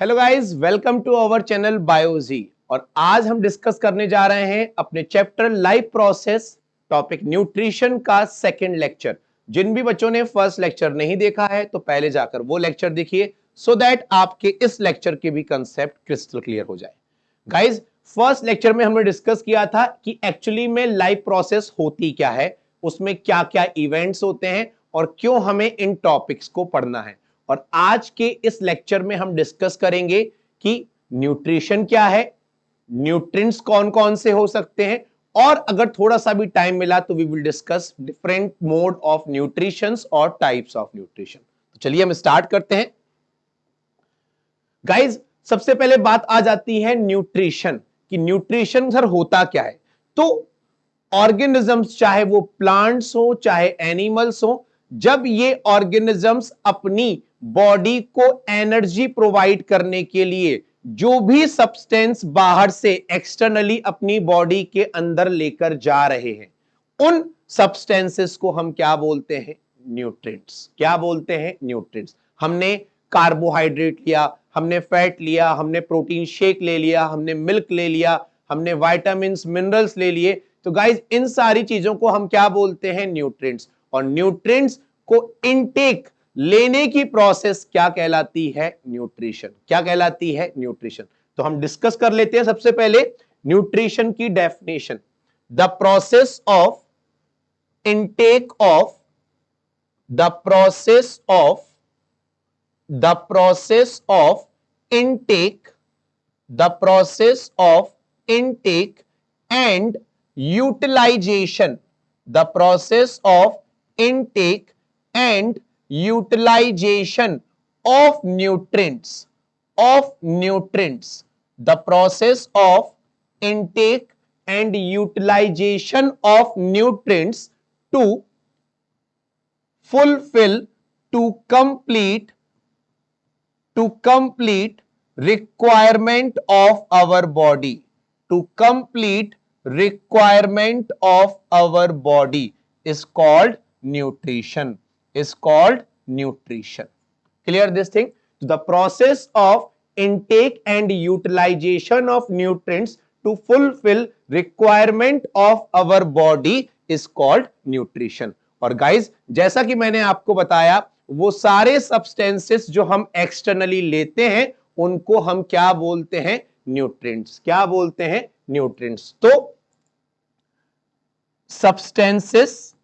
Hello guys, welcome to our channel बायोजी। और आज हम डिस्कस करने जा रहे हैं अपने chapter life process topic nutrition का सेकंड लेक्चर। जिन भी बच्चों ने फर्स्ट लेक्चर नहीं देखा है तो पहले जाकर वो लेक्चर देखिए सो दैट आपके इस लेक्चर के भी कंसेप्ट क्रिस्टल क्लियर हो जाए। गाइस, फर्स्ट लेक्चर में हमने डिस्कस किया था कि एक्चुअली में लाइफ प्रोसेस होती क्या है, उसमें क्या क्या इवेंट्स होते हैं और क्यों हमें इन टॉपिक्स को पढ़ना है। और आज के इस लेक्चर में हम डिस्कस करेंगे कि न्यूट्रिशन क्या है, न्यूट्रिएंट्स कौन कौन से हो सकते हैं, और अगर थोड़ा सा भी टाइम मिला तो we will discuss different mode of nutrition और टाइप्स ऑफ न्यूट्रिशन। तो चलिए हम स्टार्ट करते हैं। गाइज, सबसे पहले बात आ जाती है न्यूट्रिशन कि न्यूट्रिशन सर होता क्या है। तो ऑर्गेनिजम्स, चाहे वो प्लांट्स हो चाहे एनिमल्स हो, जब ये ऑर्गेनिजम्स अपनी बॉडी को एनर्जी प्रोवाइड करने के लिए जो भी सब्सटेंस बाहर से एक्सटर्नली अपनी बॉडी के अंदर लेकर जा रहे हैं, उन सब्सटेंसेस को हम क्या बोलते हैं? न्यूट्रिएंट्स। क्या बोलते हैं? न्यूट्रिएंट्स। हमने कार्बोहाइड्रेट लिया, हमने फैट लिया, हमने प्रोटीन शेक ले लिया, हमने मिल्क ले लिया, हमने विटामिन्स मिनरल्स ले लिए। तो गाइज, इन सारी चीजों को हम क्या बोलते हैं? न्यूट्रिएंट्स। और न्यूट्रिएंट्स को इनटेक लेने की प्रोसेस क्या कहलाती है? न्यूट्रिशन। क्या कहलाती है? न्यूट्रिशन। तो हम डिस्कस कर लेते हैं सबसे पहले न्यूट्रिशन की definition. The process of intake of the process of the process of intake the process of intake and utilization the process of intake and utilization of nutrients the process of intake and utilization of nutrients to fulfill to complete requirement of our body requirement of our body is called nutrition Clear this thing? The process of intake and utilization of nutrients to fulfill requirement of our body is called nutrition. और guys, जैसा कि मैंने आपको बताया, वो सारे substances जो हम एक्सटर्नली लेते हैं उनको हम क्या बोलते हैं? न्यूट्रिएंट्स। क्या बोलते हैं? न्यूट्रिएंट्स। तो substances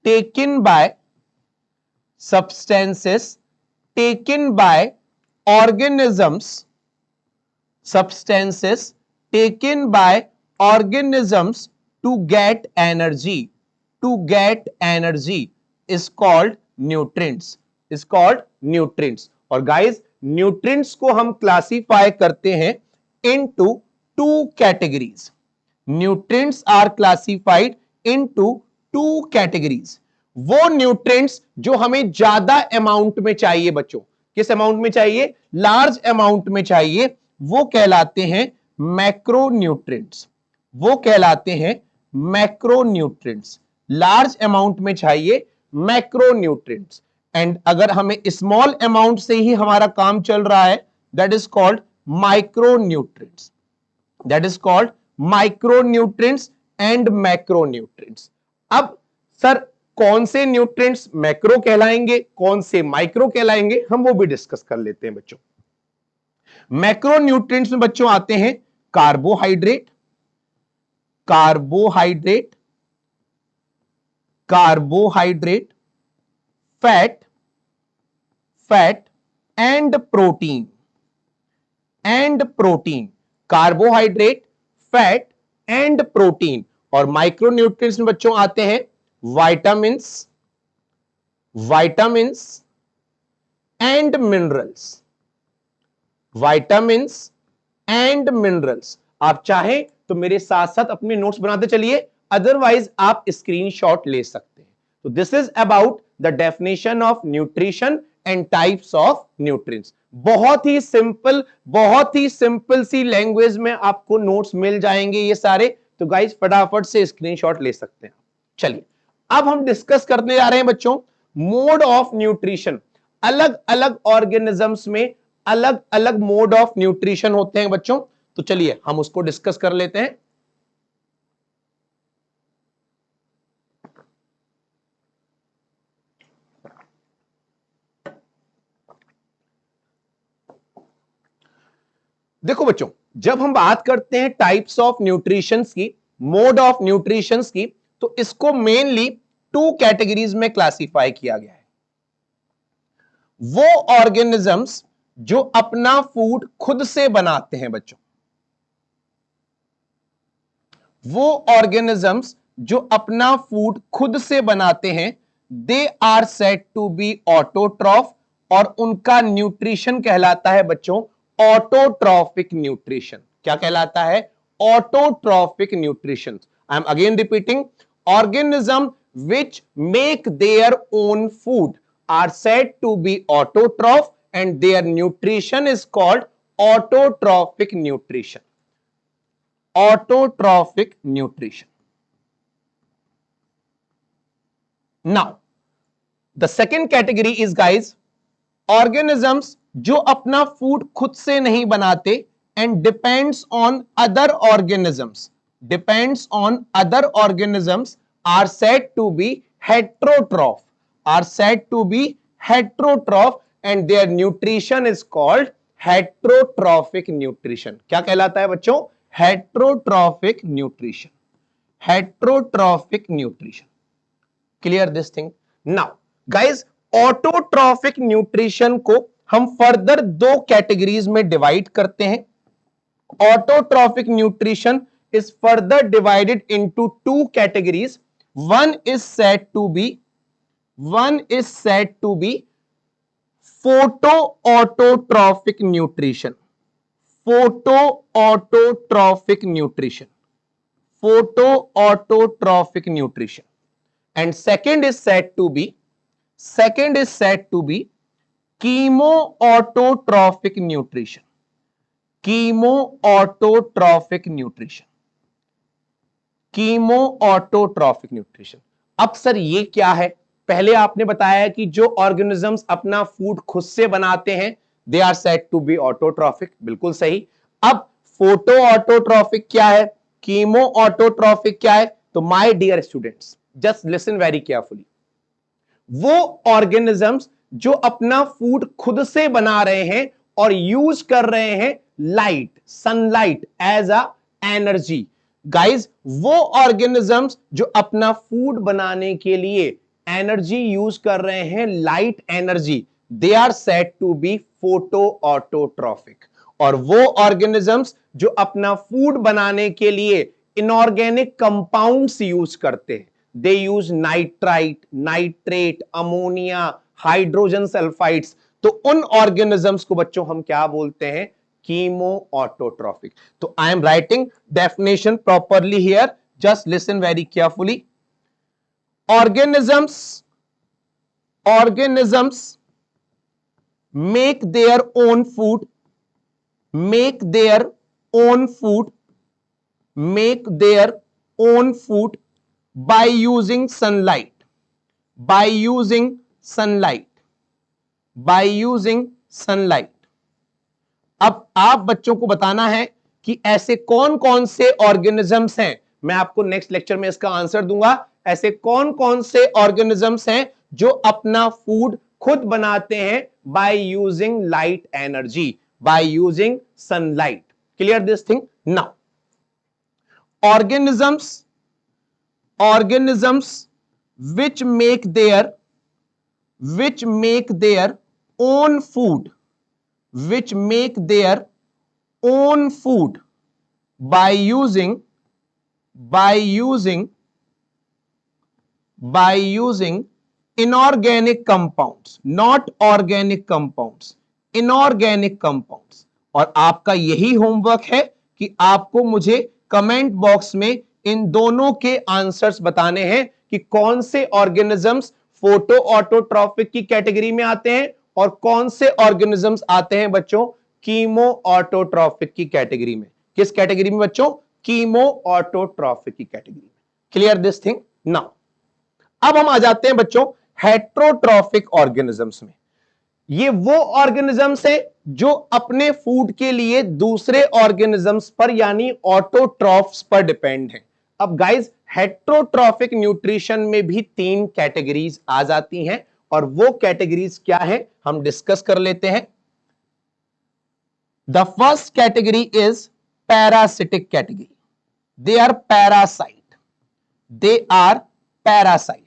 taken by organisms to get energy is called nutrients और गाइस, न्यूट्रिएंट्स को हम क्लासिफाई करते हैं into two categories. Nutrients are classified into two categories. वो न्यूट्रिएंट्स जो हमें ज्यादा अमाउंट में चाहिए बच्चों, किस अमाउंट में चाहिए? लार्ज अमाउंट में चाहिए, वो कहलाते हैं मैक्रोन्यूट्रिएंट्स। मैक्रोन्यूट्रिएंट्स। लार्ज अमाउंट में चाहिए, मैक्रोन्यूट्रिएंट्स। एंड अगर हमें स्मॉल अमाउंट से ही हमारा काम चल रहा है, that is called micronutrients and macronutrients. अब सर, कौन से न्यूट्रिएंट्स मैक्रो कहलाएंगे, कौन से माइक्रो कहलाएंगे, हम वो भी डिस्कस कर लेते हैं बच्चों। मैक्रोन्यूट्रिएंट्स में बच्चों आते हैं carbohydrate fat and protein carbohydrate, fat and protein. और माइक्रोन्यूट्रिएंट्स में बच्चों आते हैं विटामिन्स एंड मिनरल्स। आप चाहें तो मेरे साथ साथ अपने नोट्स बनाते चलिए, अदरवाइज आप स्क्रीनशॉट ले सकते हैं। तो this is about the definition of nutrition and types of nutrients. बहुत ही सिंपल सी लैंग्वेज में आपको नोट्स मिल जाएंगे ये सारे। तो गाइज, फटाफट से स्क्रीनशॉट ले सकते हैं। चलिए, अब हम डिस्कस करने जा रहे हैं बच्चों मोड ऑफ न्यूट्रिशन। अलग अलग ऑर्गेनिजम्स में अलग अलग मोड ऑफ न्यूट्रिशन होते हैं बच्चों। तो चलिए हम उसको डिस्कस कर लेते हैं। देखो बच्चों, जब हम बात करते हैं टाइप्स ऑफ न्यूट्रिशंस की, मोड ऑफ न्यूट्रिशंस की, तो इसको मेनली 2 कैटेगरीज में क्लासिफाई किया गया है। वो ऑर्गेनिजम्स जो अपना फूड खुद से बनाते हैं बच्चों, वो ऑर्गेनिजम्स जो अपना फूड खुद से बनाते हैं, they are said to be autotroph, और उनका न्यूट्रिशन कहलाता है बच्चों ऑटोट्रॉफिक न्यूट्रिशन। क्या कहलाता है? Autotrophic nutrition. I am again repeating, organism which make their own food are said to be autotroph and their nutrition is called autotrophic nutrition. Autotrophic nutrition. Now the second category is guys organisms जो अपना food खुद से नहीं बनाते and depends on other organisms, depends on other organisms are said to be heterotroph, are said to be heterotroph and their nutrition is called heterotrophic nutrition. क्या कहलाता है बच्चों? heterotrophic nutrition. heterotrophic nutrition. Clear this thing? Now guys, autotrophic nutrition को हम further 2 categories में divide करते हैं। Autotrophic nutrition is further divided into 2 categories. One is said to be photoautotrophic nutrition. Photoautotrophic nutrition. Photoautotrophic nutrition. And second is said to be chemoautotrophic nutrition. Chemoautotrophic nutrition. Chemoautotrophic nutrition. अब sir ये क्या है? पहले आपने बताया कि जो organisms अपना फूड खुद से बनाते हैं they are said to be autotrophic, बिल्कुल सही। अब फोटो ऑटोट्रॉफिक क्या है, कीमो ऑटोट्रॉफिक क्या है? तो my dear students just listen very carefully, वो ऑर्गेनिजम्स जो अपना फूड खुद से बना रहे हैं और यूज कर रहे हैं light, sunlight as a energy. Guys वो ऑर्गेनिजम्स जो अपना फूड बनाने के लिए एनर्जी यूज कर रहे हैं, light energy, they are said to be photoautotrophic. और वो ऑर्गेनिजम्स जो अपना फूड बनाने के लिए इनऑर्गेनिक कंपाउंड्स यूज करते हैं, they use nitrite, nitrate, ammonia, hydrogen sulphides, तो उन ऑर्गेनिजम्स को बच्चों हम क्या बोलते हैं? Chemo autotrophic. तो I am writing definition properly here, just listen very carefully. organisms make their own food by using sunlight, अब आप बच्चों को बताना है कि ऐसे कौन कौन से ऑर्गेनिजम्स हैं, मैं आपको नेक्स्ट लेक्चर में इसका आंसर दूंगा। ऐसे कौन कौन से ऑर्गेनिजम्स हैं जो अपना फूड खुद बनाते हैं by using light energy, by using sunlight. Clear this thing? Now organisms which make their own food by using inorganic compounds, not organic compounds, inorganic compounds। और आपका यही होमवर्क है कि आपको मुझे कमेंट बॉक्स में इन दोनों के आंसर्स बताने हैं कि कौन से ऑर्गेनिजम्स फोटो ऑटोट्रॉफिक की कैटेगरी में आते हैं और कौन से ऑर्गेनिजम्स आते हैं बच्चों कीमो ऑटोट्रॉफिक की कैटेगरी में। किस कैटेगरी में बच्चों? कीमो ऑटोट्रॉफिक की कैटेगरी में। Clear this thing? नाउ अब हम आ जाते हैं बच्चों हेट्रोट्रॉफिक ऑर्गेनिजम्स में। ये वो ऑर्गेनिजम्स है जो अपने फूड के लिए दूसरे ऑर्गेनिजम्स पर यानी ऑटोट्रॉफ्स पर डिपेंड है। अब गाइस हेट्रोट्रॉफिक न्यूट्रिशन में भी 3 कैटेगरीज आ जाती हैं और वो कैटेगरीज क्या है हम डिस्कस कर लेते हैं। The first category is parasitic category. They are parasite, they are parasite,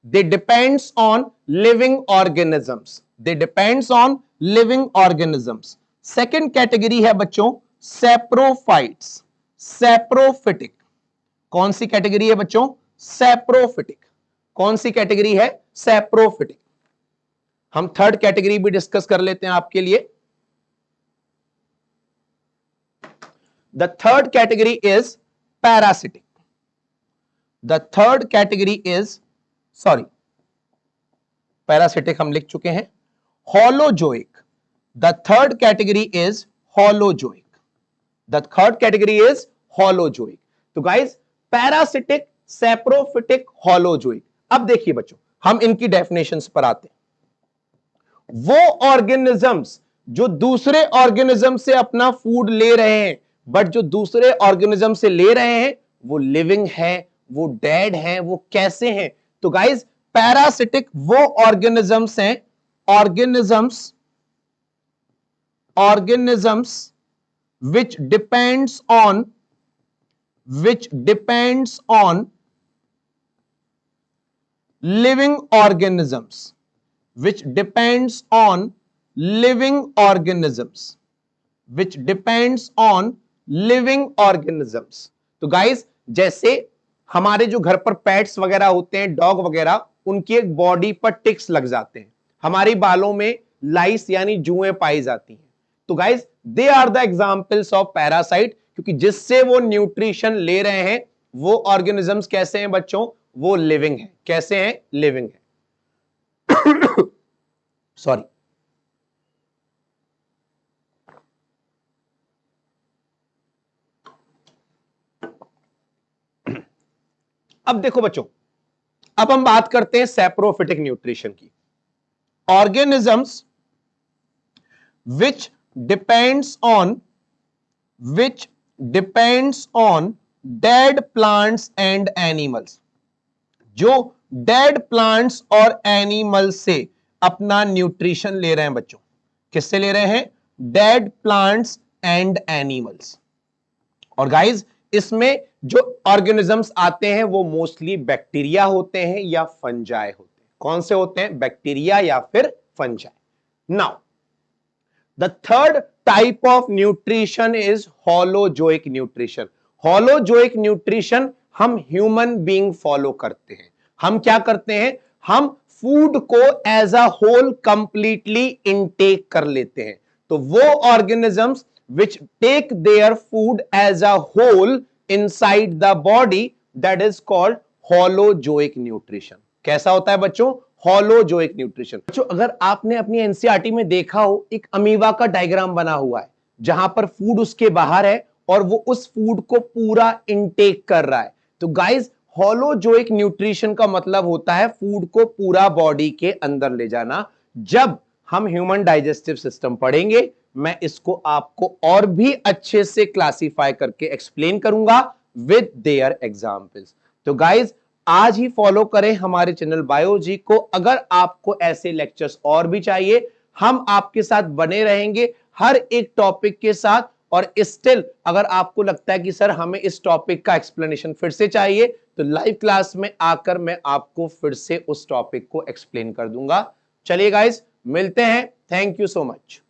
they depends on living organisms, they depends on living organisms। Second category है बच्चों सैप्रोफाइट्स, सैप्रोफिटिक। कौन सी कैटेगरी है बच्चों? सैप्रोफिटिक। कौन सी कैटेगरी है? सैप्रोफिटिक। हम थर्ड कैटेगरी भी discuss कर लेते हैं आपके लिए। The third category is parasitic. The third category is sorry parasitic हम लिख चुके हैं। Holozoic, the third category is holozoic. The third category is holozoic. तो गाइस पैरासिटिक, सैप्रोफिटिक, होलोजोइक। अब देखिए बच्चों हम इनकी डेफिनेशंस पर आते हैं। वो ऑर्गेनिजम्स जो दूसरे ऑर्गेनिज्म से अपना फूड ले रहे हैं, बट जो दूसरे ऑर्गेनिज्म से ले रहे हैं वो लिविंग है, वो डेड है, वो कैसे हैं? तो गाइज पैरासिटिक वो ऑर्गेनिजम्स हैं, organisms which depends on living organisms, which depends on living organisms, which depends on living organisms। तो गाइज जैसे हमारे जो घर पर पेट्स वगैरह होते हैं, डॉग वगैरह, उनकी एक बॉडी पर टिक्स लग जाते हैं, हमारी बालों में लाइस यानी जुएं पाई जाती हैं। तो guys they are the examples of parasite, क्योंकि जिससे वो न्यूट्रिशन ले रहे हैं वो ऑर्गेनिजम्स कैसे हैं बच्चों? वो लिविंग है। कैसे हैं? लिविंग है। सॉरी। अब देखो बच्चों, अब हम बात करते हैं सैप्रोफिटिक न्यूट्रिशन की। Organisms which depends on dead plants and animals, जो डेड प्लांट्स और एनिमल से अपना न्यूट्रिशन ले रहे हैं बच्चों। किससे ले रहे हैं? Dead plants and animals. और गाइज इसमें जो ऑर्गेनिजम्स आते हैं वो मोस्टली बैक्टीरिया होते हैं या फंजाई होते हैं। कौन से होते हैं? बैक्टीरिया या फिर fungi. Now the third type of nutrition is holozoic nutrition. Holozoic nutrition हम ह्यूमन बीइंग फॉलो करते हैं। हम क्या करते हैं? हम फूड को as a whole completely intake कर लेते हैं। तो वो organisms which take their food as a whole inside the body, that is called holozoic nutrition। कैसा होता है बच्चों? holozoic nutrition। बच्चों अगर आपने अपनी एनसीईआरटी में देखा हो, एक अमीबा का डायग्राम बना हुआ है जहां पर फूड उसके बाहर है और वो उस फूड को पूरा इनटेक कर रहा है। तो गाइज holozoic न्यूट्रिशन का मतलब होता है फूड को पूरा बॉडी के अंदर ले जाना। जब हम ह्यूमन डाइजेस्टिव सिस्टम पढ़ेंगे मैं इसको आपको और भी अच्छे से क्लासिफाई करके एक्सप्लेन करूंगा विद देयर एग्जांपल्स। तो गाइज आज ही फॉलो करें हमारे चैनल बायोलॉजी को। अगर आपको ऐसे लेक्चर्स और भी चाहिए हम आपके साथ बने रहेंगे हर एक टॉपिक के साथ। और स्टिल अगर आपको लगता है कि सर हमें इस टॉपिक का एक्सप्लेनेशन फिर से चाहिए तो लाइव क्लास में आकर मैं आपको फिर से उस टॉपिक को एक्सप्लेन कर दूंगा। चलिए गाइज मिलते हैं। Thank you so much.